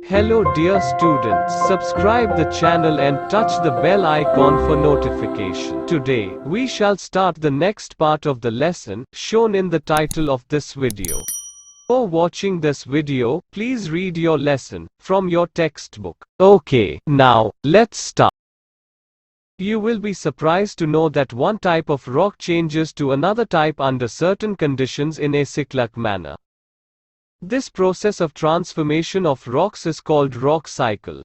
Hello dear students, subscribe the channel and touch the bell icon for notification. Today, we shall start the next part of the lesson, shown in the title of this video. Before watching this video, please read your lesson, from your textbook. Okay, now, let's start. You will be surprised to know that one type of rock changes to another type under certain conditions in a cyclic manner. This process of transformation of rocks is called rock cycle.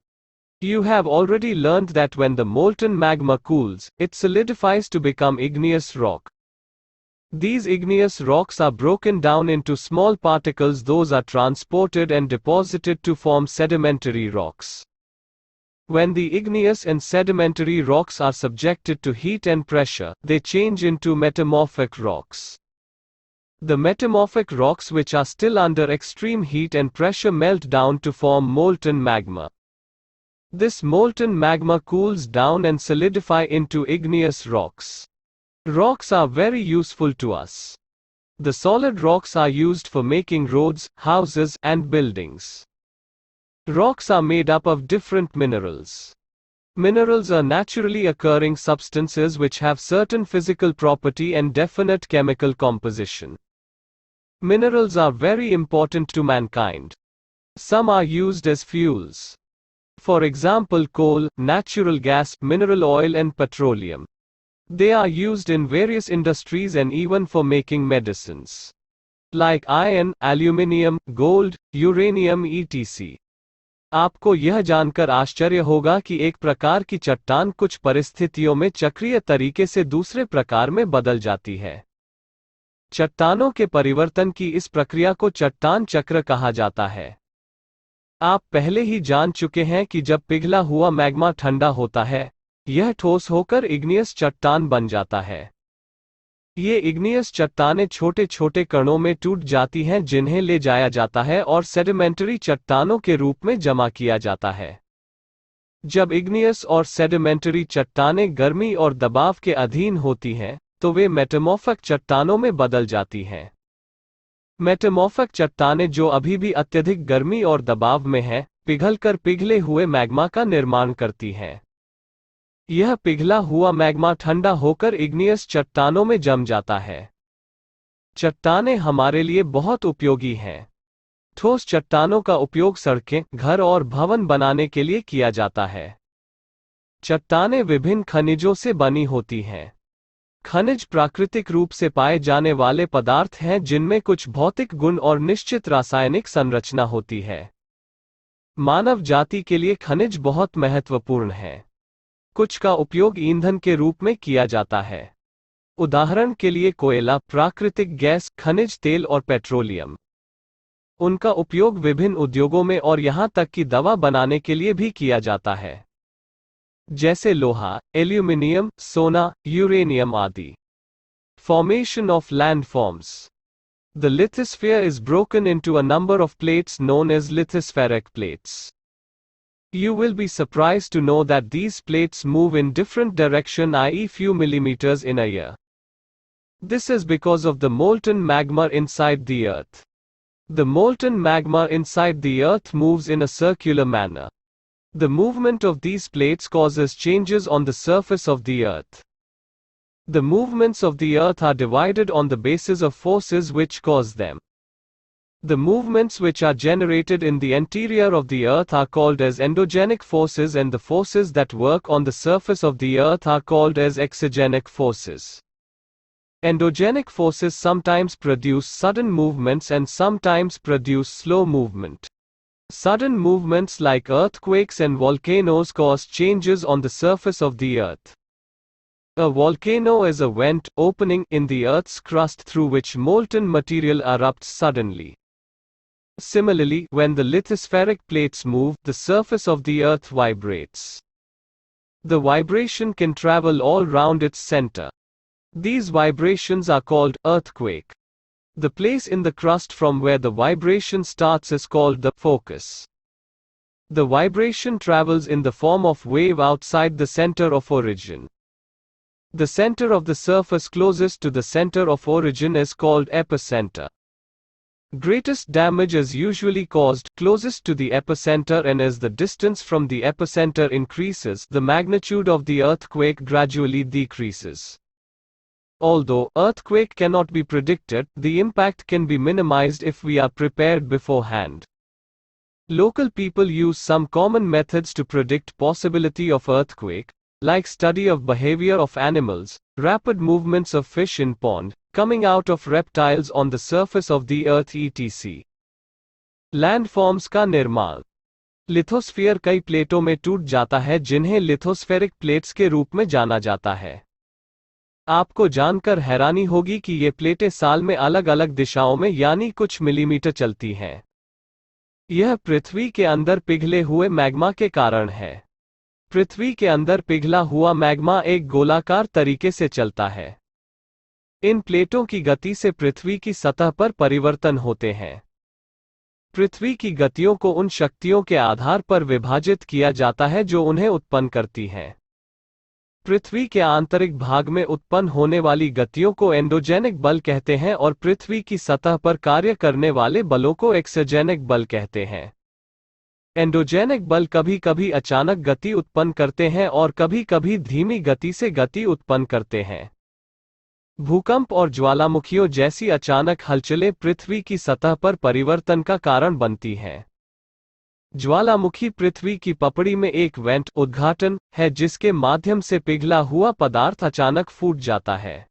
You have already learned that when the molten magma cools, it solidifies to become igneous rock. These igneous rocks are broken down into small particles. Those are transported and deposited to form sedimentary rocks. When the igneous and sedimentary rocks are subjected to heat and pressure, they change into metamorphic rocks. The metamorphic rocks which are still under extreme heat and pressure melt down to form molten magma. This molten magma cools down and solidify into igneous rocks. Rocks are very useful to us. The solid rocks are used for making roads, houses, and buildings. Rocks are made up of different minerals. Minerals are naturally occurring substances which have certain physical property and definite chemical composition. Minerals are very important to mankind. Some are used as fuels. For example, coal, natural gas, mineral oil, and petroleum. They are used in various industries and even for making medicines. Like iron, aluminium, gold, uranium etc. आपको यह जानकर आश्चर्य होगा कि एक प्रकार की चट्टान कुछ परिस्थितियों में चक्रीय तरीके से दूसरे प्रकार में बदल जाती है। चट्टानों के परिवर्तन की इस प्रक्रिया को चट्टान चक्र कहा जाता है। आप पहले ही जान चुके हैं कि जब पिघला हुआ मैग्मा ठंडा होता है, यह ठोस होकर इग्नियस चट्टान बन जाता है। ये इग्नियस चट्टानें छोटे छोटे कणों में टूट जाती हैं जिन्हें ले जाया जाता है और सेडिमेंटरी चट्टानों के रूप में जमा किया जाता है। जब इग्नियस और सेडिमेंटरी चट्टानें गर्मी और दबाव के अधीन होती हैं, तो वे मेटामॉर्फिक चट्टानों में बदल जाती हैं। मेटामॉर्फिक चट्टानें जो अभी भी अत्यधिक गर्मी और दबाव में हैं, पिघलकर पिघले हुए मैग्मा का निर्माण करती हैं। यह पिघला हुआ मैग्मा ठंडा होकर इग्नियस चट्टानों में जम जाता है। चट्टानें हमारे लिए बहुत उपयोगी हैं। ठोस चट्टानों का उपयोग सड़कें, घर और भवन बनाने के लिए किया जाता है। चट्टानें विभिन्न खनिजों से बनी होती हैं। खनिज प्राकृतिक रूप से पाए जाने वाले पदार्थ हैं जिनमें कुछ भौतिक गुण और निश्चित रासायनिक संरचना होती है। मानव जाति के लिए खनिज बहुत महत्वपूर्ण हैं। कुछ का उपयोग ईंधन के रूप में किया जाता है। उदाहरण के लिए कोयला, प्राकृतिक गैस, खनिज तेल और पेट्रोलियम। उनका उपयोग विभिन्न उद्योगों में और यहां तक कि दवा बनाने के लिए भी किया जाता है, जैसे लोहा, एल्यूमिनियम, सोना, यूरेनियम आदि। Formation of landforms. The lithosphere is broken into a number of plates known as lithospheric plates. You will be surprised to know that these plates move in different direction, i.e. few millimeters in a year. This is because of the molten magma inside the earth. The molten magma inside the earth moves in a circular manner. The movement of these plates causes changes on the surface of the earth. The movements of the earth are divided on the basis of forces which cause them. The movements which are generated in the interior of the earth are called as endogenic forces, and the forces that work on the surface of the earth are called as exogenic forces. Endogenic forces sometimes produce sudden movements and sometimes produce slow movement. Sudden movements like earthquakes and volcanoes cause changes on the surface of the earth. A volcano is a vent, opening, in the earth's crust through which molten material erupts suddenly. Similarly, when the lithospheric plates move, the surface of the earth vibrates. The vibration can travel all round its center. These vibrations are called earthquake. The place in the crust from where the vibration starts is called the focus. The vibration travels in the form of wave outside the center of origin. The center of the surface closest to the center of origin is called epicenter. Greatest damage is usually caused closest to the epicenter, and as the distance from the epicenter increases, the magnitude of the earthquake gradually decreases. Although earthquake cannot be predicted, the impact can be minimized if we are prepared beforehand. Local people use some common methods to predict possibility of earthquake, like study of behavior of animals, rapid movements of fish in pond, coming out of reptiles on the surface of the earth etc. Landforms का निर्माण। Lithosphere कई प्लेटों में टूट जाता है जिन्हें lithospheric plates के रूप में जाना जाता है। आपको जानकर हैरानी होगी कि ये प्लेटें साल में अलग अलग दिशाओं में यानी कुछ मिलीमीटर चलती हैं। यह पृथ्वी के अंदर पिघले हुए मैग्मा के कारण है। पृथ्वी के अंदर पिघला हुआ मैग्मा एक गोलाकार तरीके से चलता है। इन प्लेटों की गति से पृथ्वी की सतह पर परिवर्तन होते हैं। पृथ्वी की गतियों को उन शक्तियों के आधार पर विभाजित किया जाता है जो उन्हें उत्पन्न करती हैं। पृथ्वी के आंतरिक भाग में उत्पन्न होने वाली गतियों को एंडोजेनिक बल कहते हैं और पृथ्वी की सतह पर कार्य करने वाले बलों को एक्सोजेनिक बल कहते हैं। एंडोजेनिक बल कभी कभी अचानक गति उत्पन्न करते हैं और कभी कभी धीमी गति से गति उत्पन्न करते हैं। भूकंप और ज्वालामुखियों जैसी अचानक हलचलें पृथ्वी की सतह पर परिवर्तन का कारण बनती हैं। ज्वालामुखी पृथ्वी की पपड़ी में एक वेंट उद्घाटन है जिसके माध्यम से पिघला हुआ पदार्थ अचानक फूट जाता है।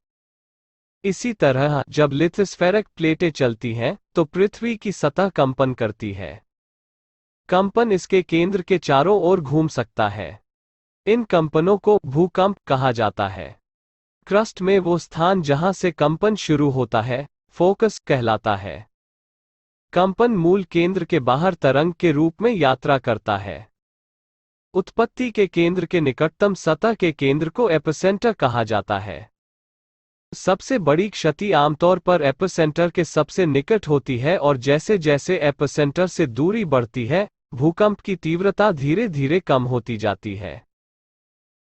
इसी तरह जब लिथोस्फेरिक प्लेटें चलती हैं तो पृथ्वी की सतह कंपन करती है। कंपन इसके केंद्र के चारों ओर घूम सकता है। इन कंपनों को भूकंप कहा जाता है। क्रस्ट में वो स्थान जहां से कंपन शुरू होता है फोकस कहलाता है। कंपन मूल केंद्र के बाहर तरंग के रूप में यात्रा करता है। उत्पत्ति के केंद्र के निकटतम सतह के केंद्र को एपिसेंटर कहा जाता है। सबसे बड़ी क्षति आमतौर पर एपिसेंटर के सबसे निकट होती है और जैसे जैसे एपिसेंटर से दूरी बढ़ती है भूकंप की तीव्रता धीरे धीरे कम होती जाती है।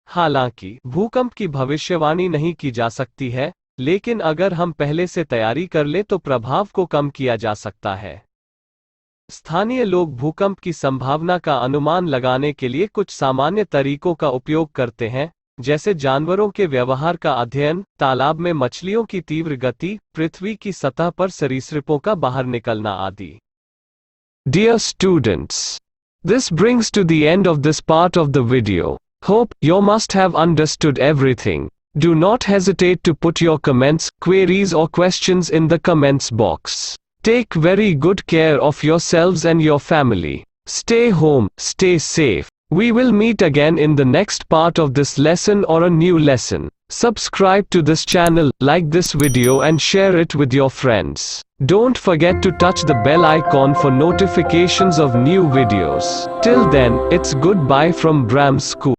हालांकि भूकंप की भविष्यवाणी नहीं की जा सकती है, लेकिन अगर हम पहले से तैयारी कर ले तो प्रभाव को कम किया जा सकता है। स्थानीय लोग भूकंप की संभावना का अनुमान लगाने के लिए कुछ सामान्य तरीकों का उपयोग करते हैं, जैसे जानवरों के व्यवहार का अध्ययन, तालाब में मछलियों की तीव्र गति, पृथ्वी की सतह पर सरीसृपों का बाहर निकलना आदि। Dear students, this brings to the end of this part of the video. Hope you must have understood everything. Do not hesitate to put your comments, queries or questions in the comments box. Take very good care of yourselves and your family. Stay home, stay safe. We will meet again in the next part of this lesson or a new lesson. Subscribe to this channel, like this video and share it with your friends. Don't forget to touch the bell icon for notifications of new videos. Till then, it's goodbye from Bram School.